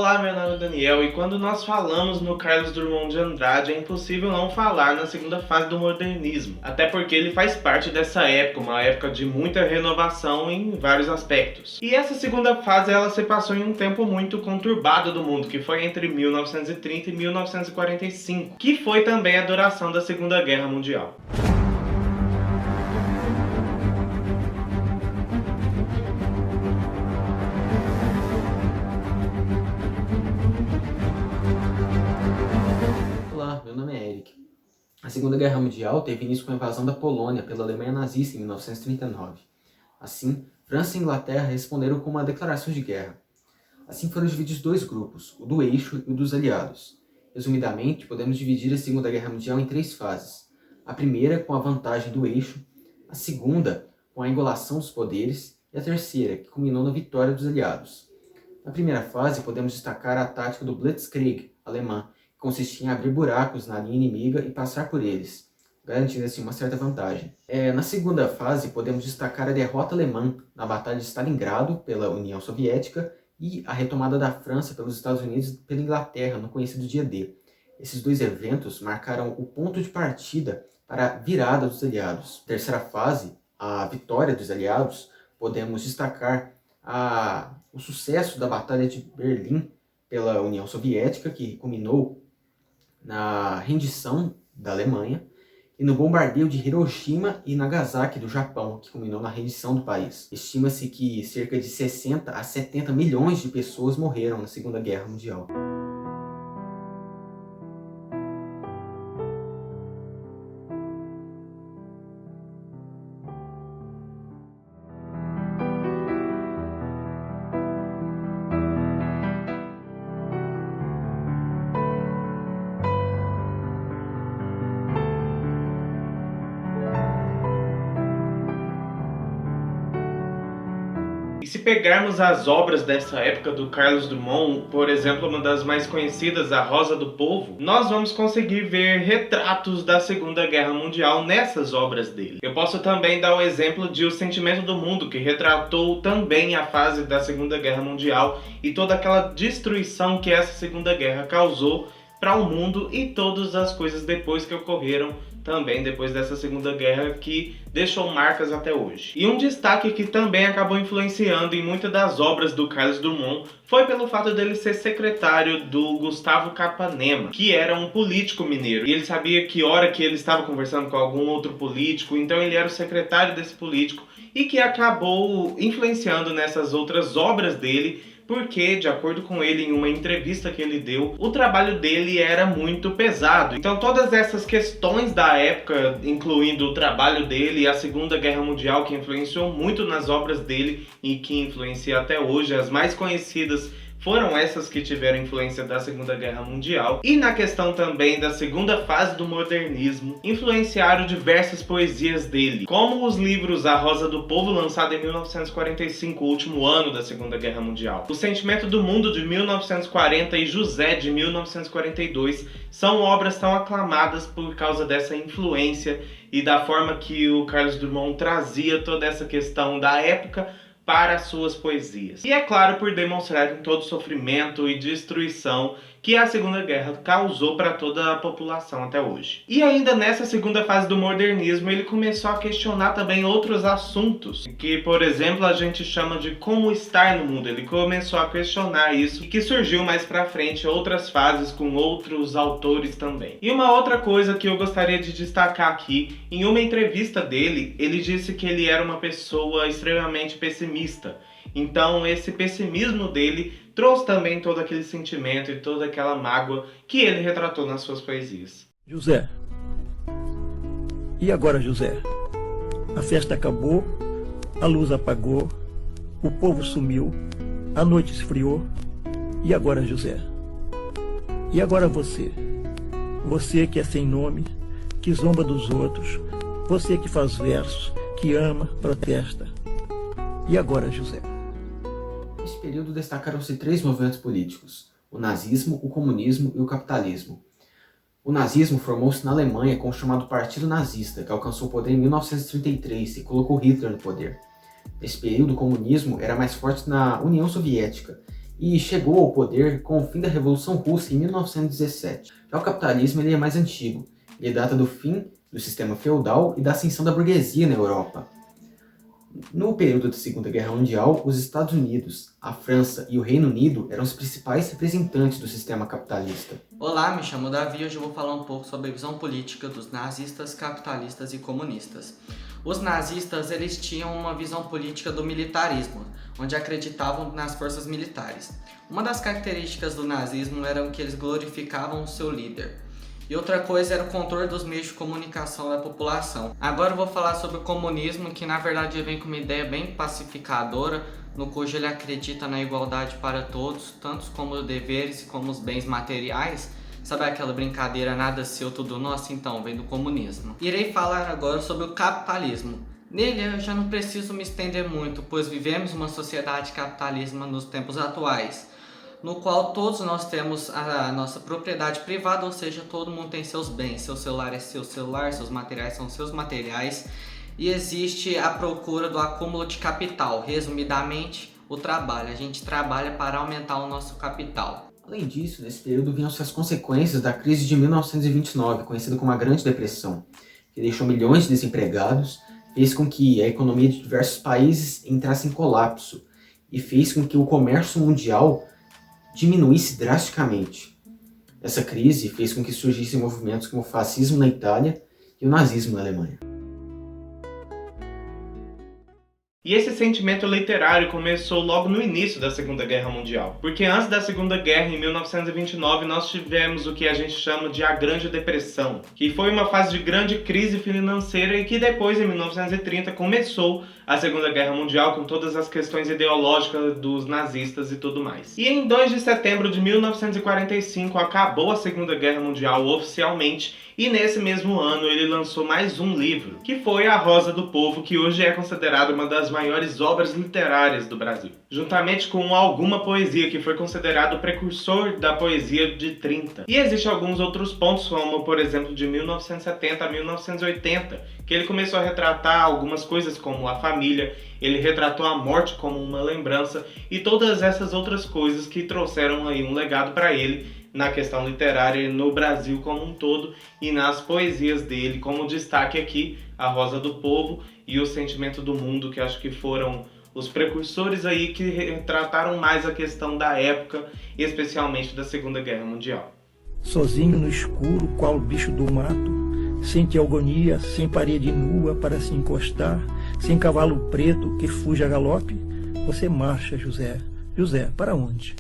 Olá, meu nome é Daniel e quando nós falamos no Carlos Drummond de Andrade é impossível não falar na segunda fase do modernismo, até porque ele faz parte dessa época, uma época de muita renovação em vários aspectos. E essa segunda fase ela se passou em um tempo muito conturbado do mundo, que foi entre 1930 e 1945, que foi também a duração da Segunda Guerra Mundial. Olá, meu nome é Eric. A Segunda Guerra Mundial teve início com a invasão da Polônia pela Alemanha nazista em 1939. Assim, França e Inglaterra responderam com uma declaração de guerra. Assim foram divididos dois grupos, o do eixo e o dos aliados. Resumidamente, podemos dividir a Segunda Guerra Mundial em três fases. A primeira com a vantagem do eixo, a segunda com a igualação dos poderes e a terceira que culminou na vitória dos aliados. Na primeira fase, podemos destacar a tática do Blitzkrieg alemã, que consistia em abrir buracos na linha inimiga e passar por eles, garantindo assim uma certa vantagem. Na segunda fase, podemos destacar a derrota alemã na Batalha de Stalingrado pela União Soviética e a retomada da França pelos Estados Unidos e pela Inglaterra no conhecido Dia D. Esses dois eventos marcaram o ponto de partida para a virada dos aliados. Na terceira fase, a vitória dos aliados, podemos destacar o sucesso da Batalha de Berlim pela União Soviética, que culminou na rendição da Alemanha, e no bombardeio de Hiroshima e Nagasaki do Japão, que culminou na rendição do país. Estima-se que cerca de 60 a 70 milhões de pessoas morreram na Segunda Guerra Mundial. E se pegarmos as obras dessa época do Carlos Drummond, por exemplo, uma das mais conhecidas, A Rosa do Povo, nós vamos conseguir ver retratos da Segunda Guerra Mundial nessas obras dele. Eu posso também dar o exemplo de O Sentimento do Mundo, que retratou também a fase da Segunda Guerra Mundial e toda aquela destruição que essa Segunda Guerra causou para o mundo e todas as coisas depois que ocorreram também depois dessa Segunda Guerra, que deixou marcas até hoje. E um destaque que também acabou influenciando em muitas das obras do Carlos Drummond foi pelo fato dele ser secretário do Gustavo Capanema, que era um político mineiro. E ele sabia que hora que ele estava conversando com algum outro político, então ele era o secretário desse político e que acabou influenciando nessas outras obras dele, porque, de acordo com ele, em uma entrevista que ele deu, o trabalho dele era muito pesado. Então todas essas questões da época, incluindo o trabalho dele e a Segunda Guerra Mundial, que influenciou muito nas obras dele e que influencia até hoje, as mais conhecidas foram essas que tiveram influência da Segunda Guerra Mundial. E na questão também da segunda fase do modernismo, influenciaram diversas poesias dele, como os livros A Rosa do Povo, lançado em 1945, o último ano da Segunda Guerra Mundial, O Sentimento do Mundo, de 1940, e José, de 1942, são obras tão aclamadas por causa dessa influência e da forma que o Carlos Drummond trazia toda essa questão da época para as suas poesias. E é claro, por demonstrarem todo o sofrimento e destruição que a Segunda Guerra causou para toda a população até hoje. E ainda nessa segunda fase do modernismo, ele começou a questionar também outros assuntos, que, por exemplo, a gente chama de como estar no mundo. Ele começou a questionar isso, e que surgiu mais pra frente outras fases com outros autores também. E uma outra coisa que eu gostaria de destacar aqui, em uma entrevista dele, ele disse que ele era uma pessoa extremamente pessimista. Então esse pessimismo dele trouxe também todo aquele sentimento e toda aquela mágoa que ele retratou nas suas poesias. José. E agora, José? A festa acabou, a luz apagou, o povo sumiu, a noite esfriou. E agora, José? E agora você? Você que é sem nome, que zomba dos outros, você que faz versos, que ama, protesta. E agora, José? Nesse período destacaram-se três movimentos políticos: o nazismo, o comunismo e o capitalismo. O nazismo formou-se na Alemanha com o chamado Partido Nazista, que alcançou o poder em 1933 e colocou Hitler no poder. Nesse período, o comunismo era mais forte na União Soviética, e chegou ao poder com o fim da Revolução Russa em 1917. Já o capitalismo ele é mais antigo, ele data do fim do sistema feudal e da ascensão da burguesia na Europa. No período da Segunda Guerra Mundial, os Estados Unidos, a França e o Reino Unido eram os principais representantes do sistema capitalista. Olá, me chamo Davi e hoje eu vou falar um pouco sobre a visão política dos nazistas, capitalistas e comunistas. Os nazistas eles tinham uma visão política do militarismo, onde acreditavam nas forças militares. Uma das características do nazismo era que eles glorificavam o seu líder. E outra coisa era o controle dos meios de comunicação da população. Agora eu vou falar sobre o comunismo, que na verdade vem com uma ideia bem pacificadora, no cujo ele acredita na igualdade para todos, tanto como os deveres como os bens materiais. Sabe aquela brincadeira nada seu, tudo nosso? Então, vem do comunismo. Irei falar agora sobre o capitalismo. Nele eu já não preciso me estender muito, pois vivemos uma sociedade capitalista nos tempos atuais, no qual todos nós temos a nossa propriedade privada, ou seja, todo mundo tem seus bens, seu celular é seu celular, seus materiais são seus materiais, e existe a procura do acúmulo de capital, resumidamente, o trabalho. A gente trabalha para aumentar o nosso capital. Além disso, nesse período vinham-se as consequências da crise de 1929, conhecida como a Grande Depressão, que deixou milhões de desempregados, fez com que a economia de diversos países entrasse em colapso e fez com que o comércio mundial diminuísse drasticamente. Essa crise fez com que surgissem movimentos como o fascismo na Itália e o nazismo na Alemanha. E esse sentimento literário começou logo no início da Segunda Guerra Mundial. Porque antes da Segunda Guerra, em 1929, nós tivemos o que a gente chama de a Grande Depressão, que foi uma fase de grande crise financeira e que depois, em 1930, começou a Segunda Guerra Mundial com todas as questões ideológicas dos nazistas e tudo mais. E em 2 de setembro de 1945 acabou a Segunda Guerra Mundial oficialmente, e nesse mesmo ano ele lançou mais um livro, que foi A Rosa do Povo, que hoje é considerado uma das maiores obras literárias do Brasil. Juntamente com Alguma Poesia, que foi considerado o precursor da poesia de 30. E existem alguns outros pontos, como por exemplo de 1970 a 1980, que ele começou a retratar algumas coisas como a família, ele retratou a morte como uma lembrança e todas essas outras coisas que trouxeram aí um legado para ele na questão literária no Brasil como um todo e nas poesias dele, como destaque aqui A Rosa do Povo e O Sentimento do Mundo, que acho que foram os precursores aí que retrataram mais a questão da época, especialmente da Segunda Guerra Mundial. Sozinho no escuro, qual bicho do mato, sem teogonia, sem parede nua para se encostar, sem cavalo preto que fuja a galope, você marcha, José. José, para onde?